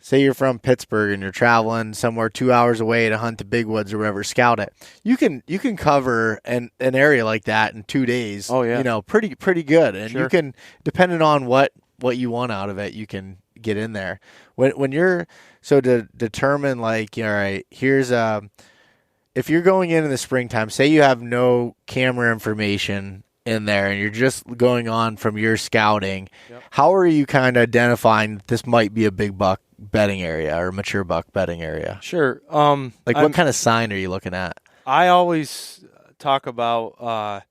Pittsburgh and you're traveling somewhere 2 hours away to hunt the big woods or wherever, scout it. You can cover an area like that in 2 days. Oh yeah. Pretty good. And Sure. You can, depending on what you want out of it, you can get in there. When you're, so to determine, like, all right, here's if you're going in the springtime, say you have no camera information in there and you're just going on from your scouting, Yep. How are you kind of identifying that this might be a big buck bedding area or mature buck bedding area? Sure. What kind of sign are you looking at? I always talk about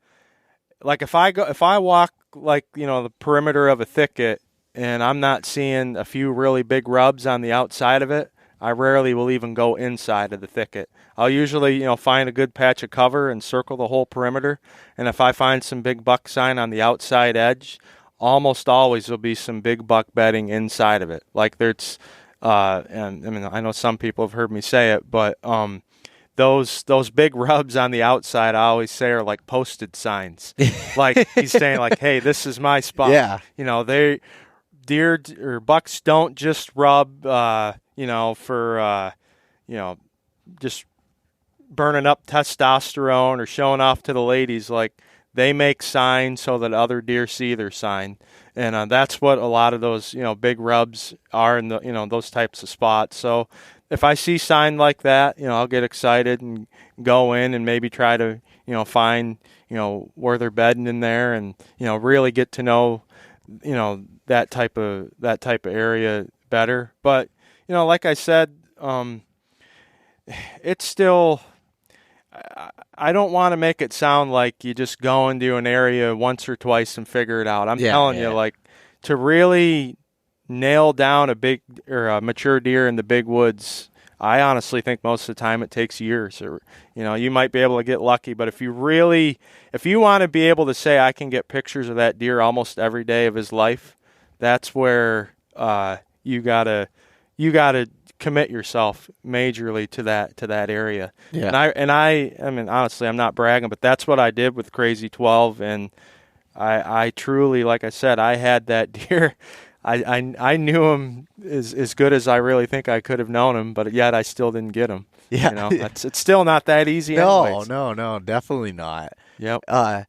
like if I walk like the perimeter of a thicket and I'm not seeing a few really big rubs on the outside of it, I rarely will even go inside of the thicket. I'll usually find a good patch of cover and circle the whole perimeter. And if I find some big buck sign on the outside edge, almost always there'll be some big buck bedding inside of it. Like there's, and I mean I know some people have heard me say it, but those big rubs on the outside, I always say, are like posted signs. Like he's saying, like, "Hey, this is my spot." Yeah. Deer or bucks don't just rub, for just burning up testosterone or showing off to the ladies. Like they make signs so that other deer see their sign, and that's what a lot of those big rubs are in the those types of spots. So if I see sign like that, I'll get excited and go in and maybe try to, find, where they're bedding in there and, really get to know, that type of area better. But, like I said, it's still, I don't want to make it sound like you just go into an area once or twice and figure it out. I'm telling you, like, to really nail down a big or a mature deer in the big woods, I honestly think most of the time it takes years. Or you might be able to get lucky, but if you want to be able to say I can get pictures of that deer almost every day of his life, that's where you gotta commit yourself majorly to that area. Yeah. And I mean honestly, I'm not bragging, but that's what I did with Crazy 12, and I truly, like I said, I had that deer. I knew him as good as I really think I could have known him, but yet I still didn't get him. Yeah. It's still not that easy. No, definitely not. Yep. All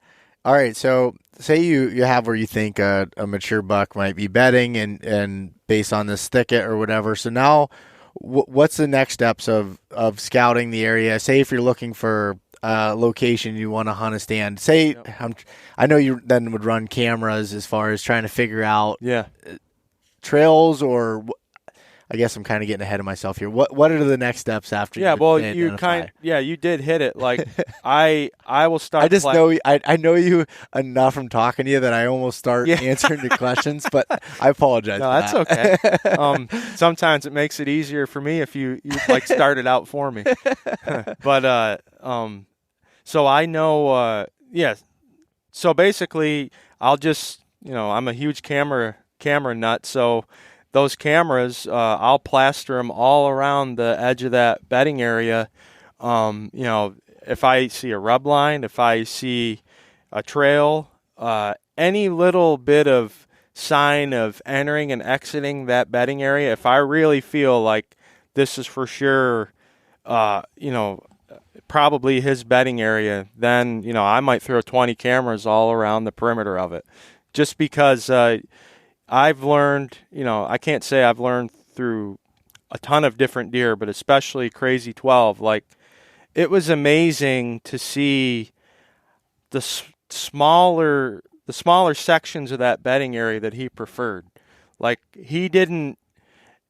right. So say you have where you think a mature buck might be bedding and based on this thicket or whatever. So now what's the next steps of scouting the area? Say if you're looking for location, you want to hunt a stand. Say, I know you then would run cameras as far as trying to figure out trails, or I guess I'm kind of getting ahead of myself here. What are the next steps after? You did hit it. Like I will start. I just know I know you enough from talking to you that I almost start answering the questions, but I apologize. No, that's okay. Sometimes it makes it easier for me if you like start it out for me. But so I know. So basically, I'll just I'm a huge camera nut, so those cameras, I'll plaster them all around the edge of that bedding area. If I see a rub line, if I see a trail, any little bit of sign of entering and exiting that bedding area, if I really feel like this is for sure, probably his bedding area, then, I might throw 20 cameras all around the perimeter of it. Just because I've learned, I can't say I've learned through a ton of different deer, but especially Crazy 12. Like, it was amazing to see the smaller sections of that bedding area that he preferred. Like, he didn't.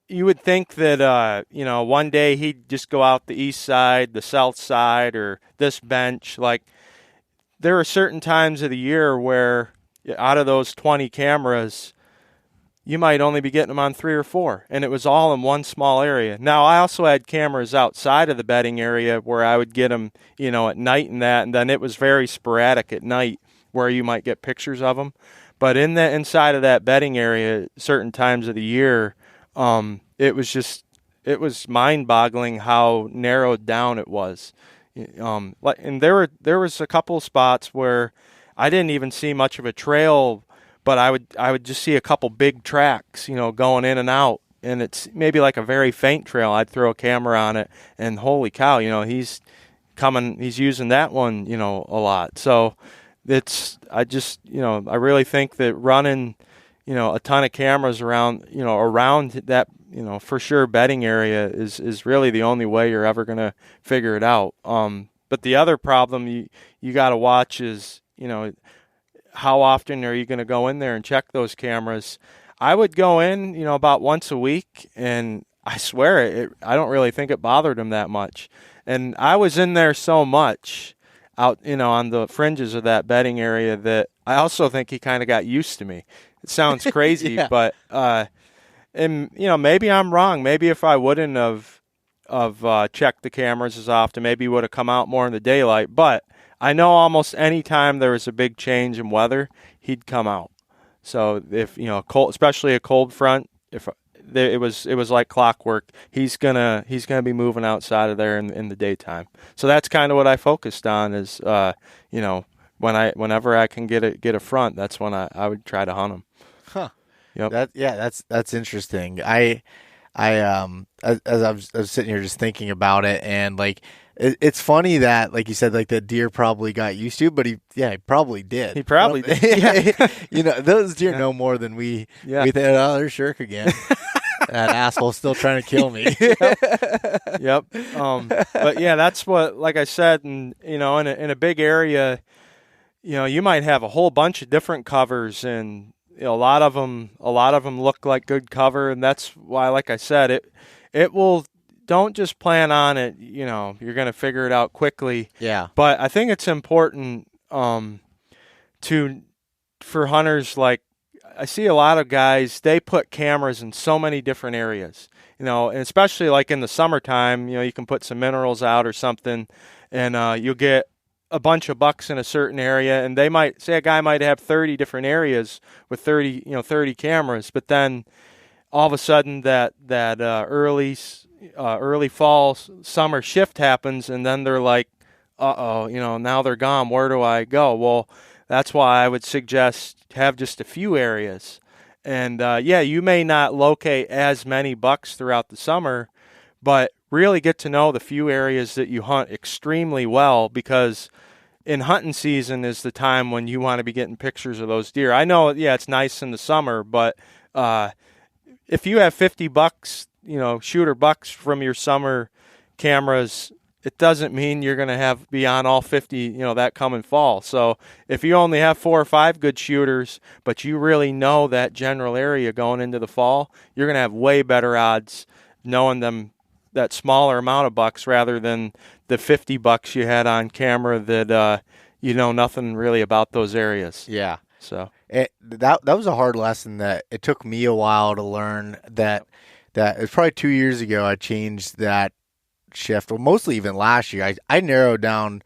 You would think that, one day he'd just go out the east side, the south side, or this bench. Like, there are certain times of the year where out of those 20 cameras, you might only be getting them on 3 or 4, and it was all in one small area. Now, I also had cameras outside of the bedding area where I would get them, at night and that, and then it was very sporadic at night where you might get pictures of them. But in the inside of that bedding area, certain times of the year, it was mind-boggling how narrowed down it was. And there was a couple of spots where I didn't even see much of a trail, but I would just see a couple big tracks, going in and out, and it's maybe like a very faint trail. I'd throw a camera on it, and holy cow, he's using that one, a lot. So I really think that running, a ton of cameras around that, for sure bedding area is really the only way you're ever going to figure it out. But the other problem you got to watch is, how often are you going to go in there and check those cameras? I would go in, about once a week, and I swear I don't really think it bothered him that much. And I was in there so much, out, on the fringes of that bedding area that I also think he kind of got used to me. It sounds crazy, Yeah. but and maybe I'm wrong. Maybe if I wouldn't have checked the cameras as often, maybe he would have come out more in the daylight. But I know almost any time there was a big change in weather, he'd come out. So if cold, especially a cold front, if it was like clockwork, he's gonna be moving outside of there in the daytime. So that's kind of what I focused on is whenever I can get a front, that's when I would try to hunt him. Huh. Yep. That's interesting. As I was sitting here just thinking about it, and like it's funny that, like you said, like the deer probably got used to, but he probably did. He probably did. Yeah. Those deer know more than we. Yeah. We think, oh, there's Sherk again. That asshole's still trying to kill me. Yep. But yeah, that's what, like I said, and in a big area, you might have a whole bunch of different covers, and a lot of them look like good cover, and that's why, like I said, it will. Don't just plan on it. You're going to figure it out quickly. Yeah. But I think it's important for hunters, like I see a lot of guys, they put cameras in so many different areas. And especially like in the summertime, you can put some minerals out or something, and you'll get a bunch of bucks in a certain area, and they might say a guy might have 30 different areas with 30 cameras, but then all of a sudden that early fall summer shift happens, and then they're like, now they're gone. Where do I go? Well, that's why I would suggest have just a few areas. And you may not locate as many bucks throughout the summer, but really get to know the few areas that you hunt extremely well, because in hunting season is the time when you want to be getting pictures of those deer. I know, it's nice in the summer, but if you have 50 bucks, shooter bucks from your summer cameras, it doesn't mean you're going to be on all 50, that coming fall. So if you only have 4 or 5 good shooters, but you really know that general area going into the fall, you're going to have way better odds knowing that smaller amount of bucks rather than the 50 bucks you had on camera that nothing really about those areas. Yeah. So that was a hard lesson that it took me a while to learn. That it's probably 2 years ago I changed that shift. Well, mostly even last year, I narrowed down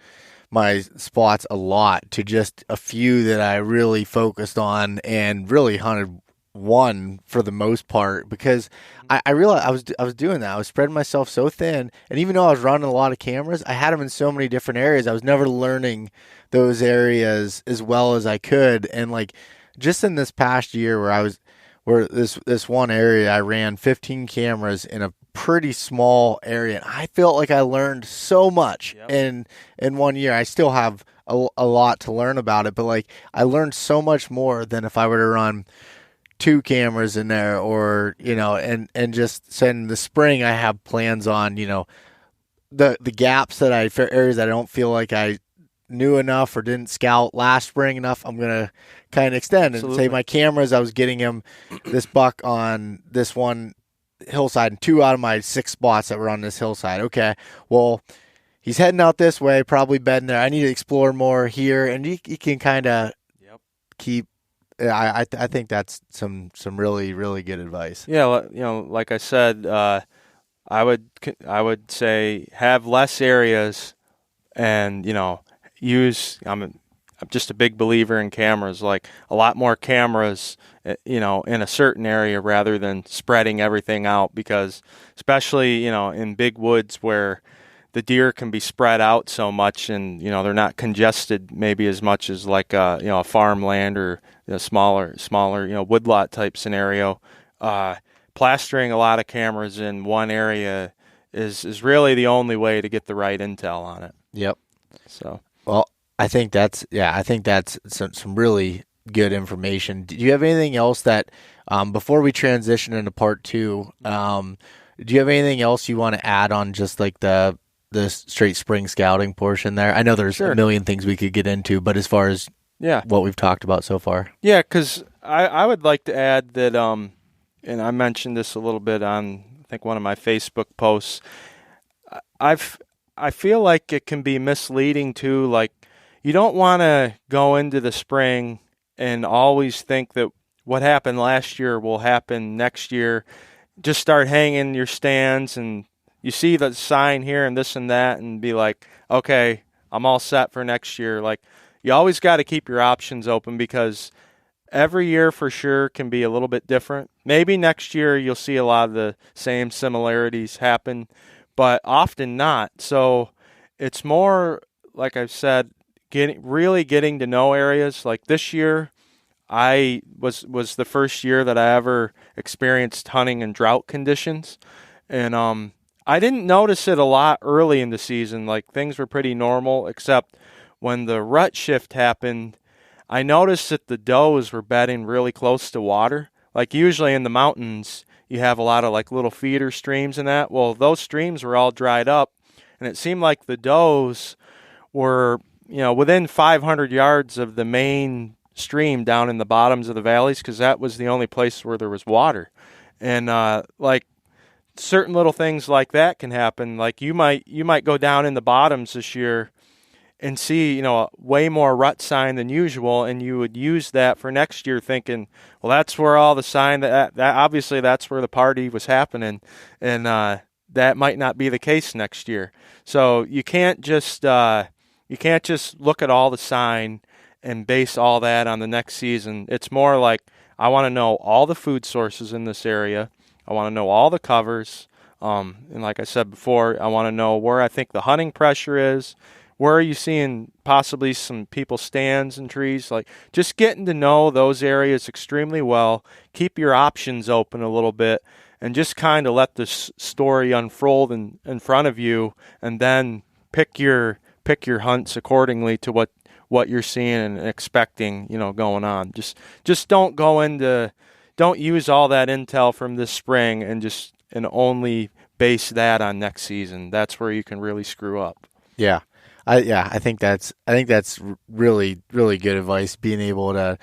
my spots a lot to just a few that I really focused on and really hunted one for the most part, because I realized I was doing that. I was spreading myself so thin, and even though I was running a lot of cameras, I had them in so many different areas. I was never learning those areas as well as I could. And like just in this past year where this one area, I ran 15 cameras in a pretty small area, and I felt like I learned so much in 1 year. I still have a lot to learn about it, but like I learned so much more than if I were to run 2 cameras in there, or and just send the spring. I have plans on the gaps areas that I don't feel like I knew enough or didn't scout last spring enough. I'm gonna kind of extend and say my cameras. I was getting him this buck on this one hillside, and 2 out of my 6 spots that were on this hillside. Okay, well, he's heading out this way, probably bedding there. I need to explore more here, and he can kind of keep. I think that's some really, really good advice. Yeah, like I said, I would say have less areas, and use. I'm just a big believer in cameras. Like a lot more cameras, in a certain area rather than spreading everything out, because especially in big woods where the deer can be spread out so much, and they're not congested maybe as much as like a farmland or smaller woodlot type scenario. Plastering a lot of cameras in one area is really the only way to get the right intel on it. Yep. So well, I think that's some really good information. Do you have anything else that before we transition into part 2? Do you have anything else you want to add on just like the straight spring scouting portion there? I know there's a million things we could get into, but as far as what we've talked about so far. Yeah, because I would like to add that, and I mentioned this a little bit on, I think, one of my Facebook posts. I feel like it can be misleading too, like you don't want to go into the spring and always think that what happened last year will happen next year. Just start hanging your stands, and you see the sign here and this and that, and be like, okay, I'm all set for next year. Like, you always got to keep your options open, because every year for sure can be a little bit different. Maybe next year you'll see a lot of the same similarities happen, but often not. So it's more, like I've said, really getting to know areas. Like this year, I was the first year that I ever experienced hunting in drought conditions, and I didn't notice it a lot early in the season. Like, things were pretty normal, except when the rut shift happened, I noticed that the does were bedding really close to water. Like, usually in the mountains, you have a lot of like little feeder streams and that. Well, those streams were all dried up, and it seemed like the does were, within 500 yards of the main stream down in the bottoms of the valleys, because that was the only place where there was water. And like, certain little things like that can happen. Like, you might go down in the bottoms this year and see, a way more rut sign than usual, and you would use that for next year, thinking, well, that's where all the sign that obviously that's where the party was happening, and that might not be the case next year. So you can't just look at all the sign and base all that on the next season. It's more like, I want to know all the food sources in this area. I want to know all the covers. And like I said before, I want to know where I think the hunting pressure is. Where are you seeing possibly some people's stands and trees? Like, just getting to know those areas extremely well. Keep your options open a little bit, and just kind of let this story unfold in front of you, and then pick your hunts accordingly to what you're seeing and expecting, going on. Just don't use all that intel from this spring and only base that on next season. That's where you can really screw up. Yeah. I think that's really, really good advice. Being able to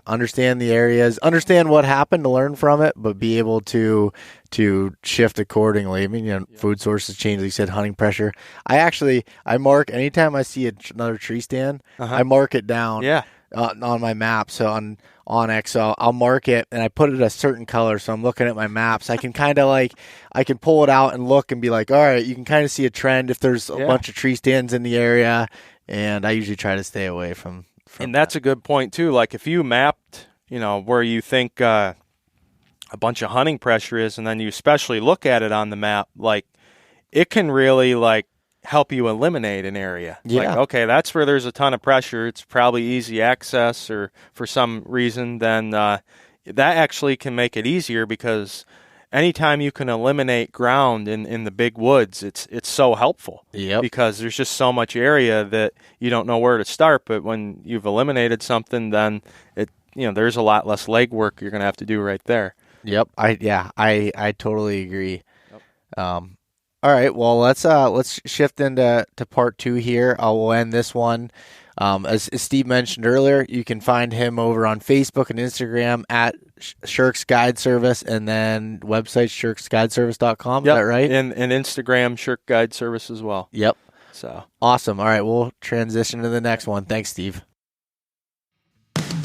understand the areas, understand what happened, to learn from it, but be able to shift accordingly. I mean, food sources change. Like you said, hunting pressure. I mark anytime I see another tree stand. I mark it down. Yeah. On my map. So on Onyx, so I'll mark it and I put it a certain color. So I'm looking at my maps. I can kind of I can pull it out and look and be like, all right, you can kind of see a trend if there's a bunch of tree stands in the area. And I usually try to stay away from and that's a good point too. Like, if you mapped, where you think a bunch of hunting pressure is, and then you especially look at it on the map, like, it can really help you eliminate an area. Yeah. Like, okay, that's where there's a ton of pressure. It's probably easy access, or for some reason, then that actually can make it easier, because anytime you can eliminate ground in the big woods, it's so helpful. Yep. Because there's just so much area that you don't know where to start. But when you've eliminated something, then there's a lot less legwork you're going to have to do right there. Yep. I totally agree. Yep. All right, well, let's shift into part 2 here. We'll end this one. As Steve mentioned earlier, you can find him over on Facebook and Instagram at Sherk's Guide Service, and then website sherksguideservice.com. Yep. Is that right? And Instagram, Sherk Guide Service as well. Yep. So awesome. All right, we'll transition to the next one. Thanks, Steve.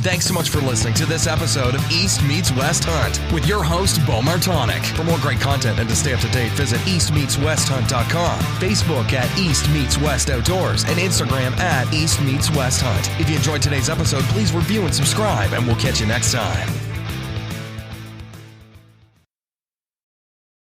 Thanks so much for listening to this episode of East Meets West Hunt with your host, Beau Martonik. For more great content and to stay up to date, visit eastmeetswesthunt.com, Facebook at East Meets West Outdoors, and Instagram at East Meets West Hunt. If you enjoyed today's episode, please review and subscribe, and we'll catch you next time.